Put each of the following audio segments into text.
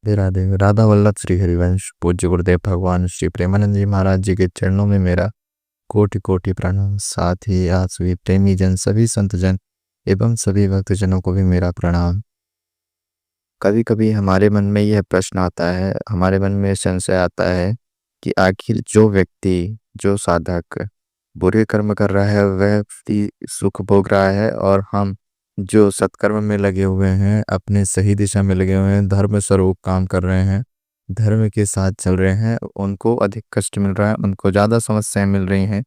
राधे राधे। राधा वल्लभ श्री हरिवंश पूज्य गुरुदेव भगवान श्री प्रेमानंद जी महाराज जी के चरणों में मेरा कोटि कोटि प्रणाम। साथ ही आप सभी प्रेमी जन, सभी संत जन एवं सभी भक्तजनों को भी मेरा प्रणाम। कभी कभी हमारे मन में यह प्रश्न आता है, हमारे मन में संशय आता है कि आखिर जो व्यक्ति, जो साधक बुरे कर्म कर रहा है वह व्यक्ति सुख भोग रहा है, और हम जो सत्कर्म में लगे हुए हैं, अपने सही दिशा में लगे हुए हैं, धर्म स्वरूप काम कर रहे हैं, धर्म के साथ चल रहे हैं, उनको अधिक कष्ट मिल रहा है, उनको ज़्यादा समस्याएं मिल रही हैं,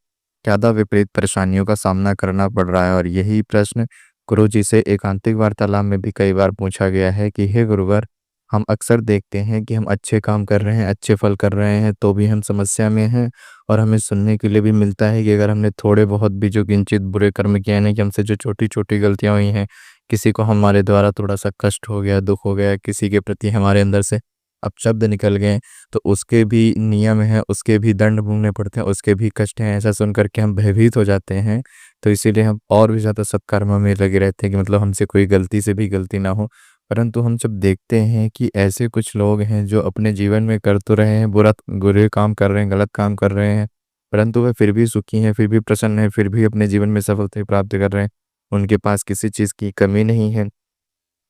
ज़्यादा विपरीत परेशानियों का सामना करना पड़ रहा है। और यही प्रश्न गुरु जी से एकांतिक वार्तालाप में भी कई बार पूछा गया है कि हे गुरुवर, हम अक्सर देखते हैं कि हम अच्छे काम कर रहे हैं, अच्छे फल कर रहे हैं, तो भी हम समस्या में हैं। और हमें सुनने के लिए भी मिलता है कि अगर हमने थोड़े बहुत भी जो किंचित बुरे कर्म किए हैं, कि हमसे जो छोटी छोटी गलतियां हुई हैं, किसी को हमारे द्वारा थोड़ा सा कष्ट हो गया, दुख हो गया, किसी के प्रति हमारे अंदर से अपशब्द निकल गए, तो उसके भी नियम है, उसके भी दंड भोगने पड़ते हैं, उसके भी कष्ट हैं। ऐसा सुन करके हम भयभीत हो जाते हैं। तो इसीलिए हम और भी ज़्यादा सत्कर्म में लगे रहते हैं कि मतलब हमसे कोई गलती से भी गलती ना हो। परंतु हम जब देखते हैं कि ऐसे कुछ लोग हैं जो अपने जीवन में कर तो रहे हैं, बुरे काम कर रहे हैं, गलत काम कर रहे हैं, परंतु वह फिर भी सुखी हैं, फिर भी प्रसन्न हैं, फिर भी अपने जीवन में सफलता प्राप्त कर रहे हैं, उनके पास किसी चीज़ की कमी नहीं है।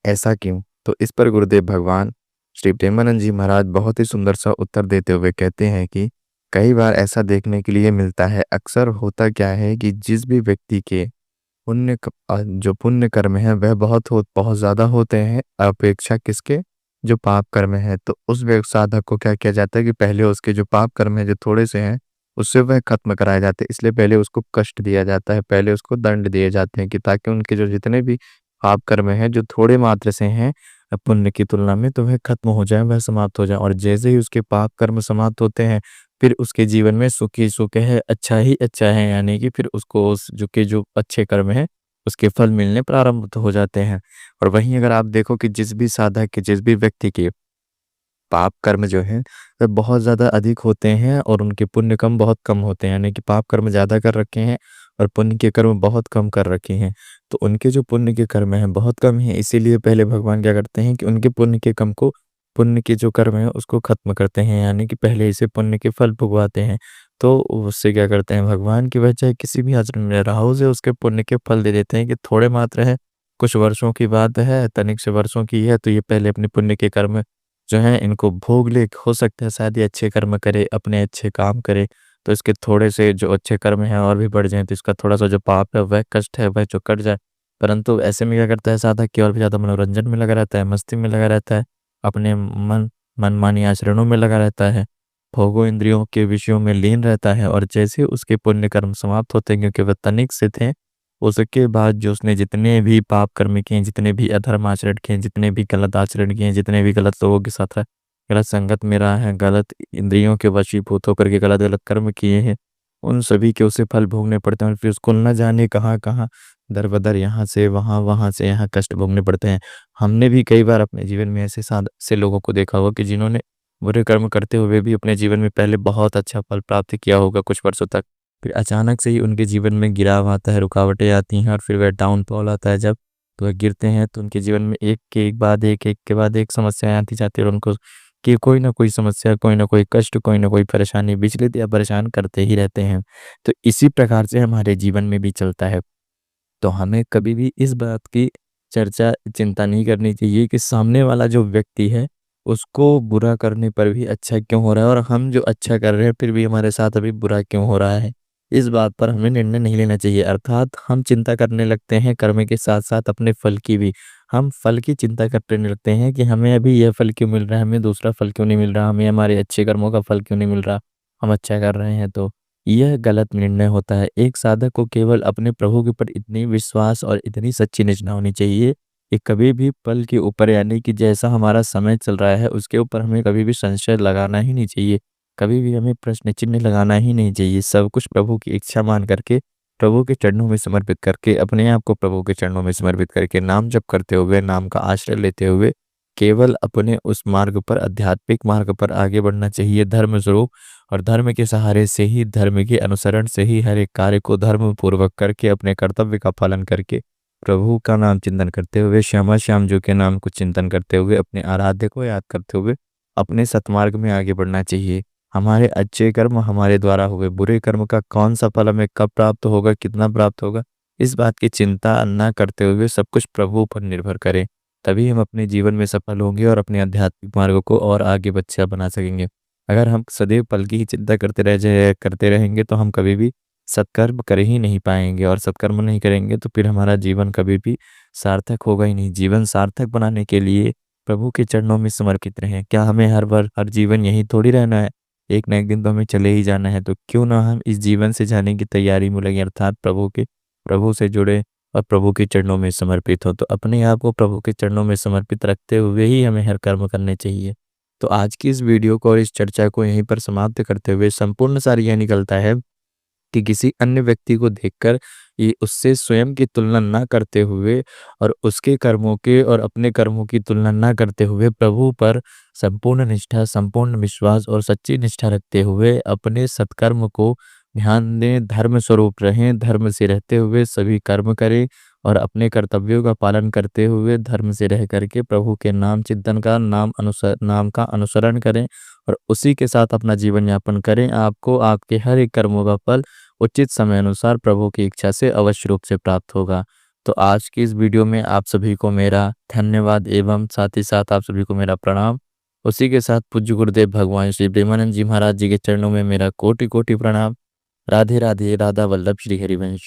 ऐसा क्यों? तो इस पर गुरुदेव भगवान श्री प्रेमानंद जी महाराज बहुत ही सुंदर सा उत्तर देते हुए कहते हैं कि कई बार ऐसा देखने के लिए मिलता है, अक्सर होता क्या है कि जिस भी व्यक्ति के जो पुण्य कर्म है वह बहुत ज़्यादा होते हैं अपेक्षा किसके, जो पाप कर्म है, तो उस साधक को क्या किया जाता है कि पहले उसके जो पाप कर्म है जो थोड़े से हैं, उससे वह खत्म कराए जाते हैं। इसलिए पहले उसको कष्ट दिया जाता है, पहले उसको दंड दिए जाते हैं, कि ताकि उनके जो जितने भी पाप कर्म है जो थोड़े मात्रा से हैं पुण्य की तुलना में, तो वह खत्म हो जाए, वह समाप्त हो जाए। और जैसे ही उसके पाप कर्म समाप्त होते हैं, फिर उसके जीवन में सुख ही सुख है, अच्छा ही अच्छा है, यानी कि फिर उसको उस जो अच्छे कर्म है उसके फल मिलने प्रारंभ हो जाते हैं। और वहीं अगर आप देखो कि जिस भी साधक के, जिस भी व्यक्ति के पाप कर्म जो है वह बहुत ज़्यादा अधिक होते हैं और उनके पुण्य कर्म बहुत कम होते हैं, यानी कि पाप कर्म ज़्यादा कर रखे हैं और पुण्य के कर्म बहुत कम कर रखे हैं, तो उनके जो पुण्य के कर्म हैं बहुत कम हैं। इसीलिए पहले भगवान क्या करते हैं कि उनके पुण्य के जो कर्म है उसको खत्म करते हैं, यानी कि पहले इसे पुण्य के फल भुगवाते हैं। तो उससे क्या करते हैं भगवान, की वह चाहे किसी भी आचरण में रहा हो, उसे उसके पुण्य के फल दे देते हैं कि थोड़े मात्र है, कुछ वर्षों की बात है, तनिक से वर्षों की है, तो ये पहले अपने पुण्य के कर्म जो हैं इनको भोग ले। हो सकता है शायद ये अच्छे कर्म करे, अपने अच्छे काम करे, तो इसके थोड़े से जो अच्छे कर्म हैं और भी बढ़ जाएँ, तो इसका थोड़ा-सा जो पाप है, वह कष्ट है, वह जो कट जाए। परंतु ऐसे में क्या करता है साधक, कि और भी ज़्यादा मनोरंजन में लगा रहता है, मस्ती में लगा रहता है, अपने मनमानी आचरणों में लगा रहता है, भोगों इंद्रियों के विषयों में लीन रहता है। और जैसे उसके पुण्य कर्म समाप्त होते हैं, क्योंकि वह तनिक से थे, उसके बाद जो उसने जितने भी पाप कर्म किए, जितने भी अधर्म आचरण किए, जितने भी गलत आचरण किए, जितने भी गलत लोगों के साथ है, गलत संगत में रहा है, गलत इंद्रियों के वशीभूत होकर के गलत-गलत कर्म किए हैं, उन सभी के उसे फल भोगने पड़ते हैं। और फिर उसको न जाने कहाँ-कहाँ, दर-बदर, यहाँ से वहाँ, वहाँ से यहाँ कष्ट भोगने पड़ते हैं। हमने भी कई बार अपने जीवन में ऐसे लोगों को देखा होगा कि जिन्होंने बुरे कर्म करते हुए भी अपने जीवन में पहले बहुत अच्छा फल प्राप्त किया होगा कुछ वर्षों तक। फिर अचानक से ही उनके जीवन में गिराव आता है, रुकावटें आती हैं, और फिर वह डाउनफॉल आता है जब, तो वह गिरते हैं, तो उनके जीवन में एक के एक बाद एक के बाद एक समस्याएँ आती जाती हैं, और उनको कि कोई ना कोई समस्या, कोई ना कोई कष्ट, कोई ना कोई परेशानी विचलित या परेशान करते ही रहते हैं। तो इसी प्रकार से हमारे जीवन में भी चलता है। तो हमें कभी भी इस बात की चिंता नहीं करनी चाहिए कि सामने वाला जो व्यक्ति है, उसको बुरा करने पर भी अच्छा क्यों हो रहा है, और हम जो अच्छा कर रहे हैं फिर भी हमारे साथ अभी बुरा क्यों हो रहा है। इस बात पर हमें निर्णय नहीं लेना चाहिए, अर्थात हम चिंता करने लगते हैं कर्म के साथ-साथ अपने फल की भी। हम फल की चिंता करने लगते हैं कि हमें अभी यह फल क्यों मिल रहा है, हमें दूसरा फल क्यों नहीं मिल रहा, हमें हमारे अच्छे कर्मों का फल क्यों नहीं मिल रहा, हम अच्छा कर रहे हैं तो। यह गलत निर्णय होता है। एक साधक को केवल अपने प्रभु के ऊपर इतनी विश्वास और इतनी सच्ची निष्ठा होनी चाहिए कि कभी भी पल के ऊपर, यानी कि जैसा हमारा समय चल रहा है उसके ऊपर हमें कभी भी संशय लगाना ही नहीं चाहिए। कभी भी हमें प्रश्न चिन्ह लगाना ही नहीं चाहिए। सब कुछ प्रभु की इच्छा मान करके, प्रभु के चरणों में समर्पित करके, अपने आप को प्रभु के चरणों में समर्पित करके, नाम जप करते हुए, नाम का आश्रय लेते हुए, केवल अपने उस मार्ग पर, आध्यात्मिक मार्ग पर आगे बढ़ना चाहिए धर्म स्वरूप। और धर्म के सहारे से ही, धर्म के अनुसरण से ही हर एक कार्य को धर्म पूर्वक करके, अपने कर्तव्य का पालन करके प्रभु का नाम चिंतन करते हुए, श्यामा श्याम जी के नाम को चिंतन करते हुए, अपने आराध्य को याद करते हुए अपने सत्मार्ग में आगे बढ़ना चाहिए। हमारे अच्छे कर्म हमारे द्वारा हुए बुरे कर्म का कौन सा फल हमें कब प्राप्त होगा, कितना प्राप्त होगा, इस बात की चिंता ना करते हुए सब कुछ प्रभु पर निर्भर करें। तभी हम अपने जीवन में सफल होंगे और अपने आध्यात्मिक मार्ग को और आगे अच्छा बना सकेंगे। अगर हम सदैव फल की ही चिंता करते रहेंगे तो हम कभी भी सत्कर्म कर ही नहीं पाएंगे, और सत्कर्म नहीं करेंगे तो फिर हमारा जीवन कभी भी सार्थक होगा ही नहीं। जीवन सार्थक बनाने के लिए प्रभु के चरणों में समर्पित रहें। क्या हमें हर बार हर जीवन यहीं थोड़ी रहना है, एक न एक दिन तो हमें चले ही जाना है। तो क्यों ना हम इस जीवन से जाने की तैयारी में लगे, अर्थात प्रभु से जुड़े और प्रभु के चरणों में समर्पित हो। तो अपने आप को प्रभु के चरणों में समर्पित रखते हुए ही हमें हर कर्म करने चाहिए। तो आज की इस वीडियो को और इस चर्चा को यहीं पर समाप्त करते हुए संपूर्ण सार यह निकलता है कि किसी अन्य व्यक्ति को देखकर ये उससे स्वयं की तुलना ना करते हुए और उसके कर्मों के और अपने कर्मों की तुलना ना करते हुए प्रभु पर संपूर्ण निष्ठा, संपूर्ण विश्वास और सच्ची निष्ठा रखते हुए अपने सत्कर्म को ध्यान दें, धर्म स्वरूप रहें, धर्म से रहते हुए सभी कर्म करें और अपने कर्तव्यों का पालन करते हुए धर्म से रह करके प्रभु के नाम चिंतन का नाम का अनुसरण करें और उसी के साथ अपना जीवन यापन करें। आपको आपके हर एक कर्मों का फल उचित समय अनुसार प्रभु की इच्छा से अवश्य रूप से प्राप्त होगा। तो आज की इस वीडियो में आप सभी को मेरा धन्यवाद एवं साथ ही साथ आप सभी को मेरा प्रणाम। उसी के साथ पूज्य गुरुदेव भगवान श्री प्रेमानंद जी महाराज जी के चरणों में मेरा कोटि कोटि प्रणाम। राधे राधे। राधा वल्लभ श्री हरिवंश।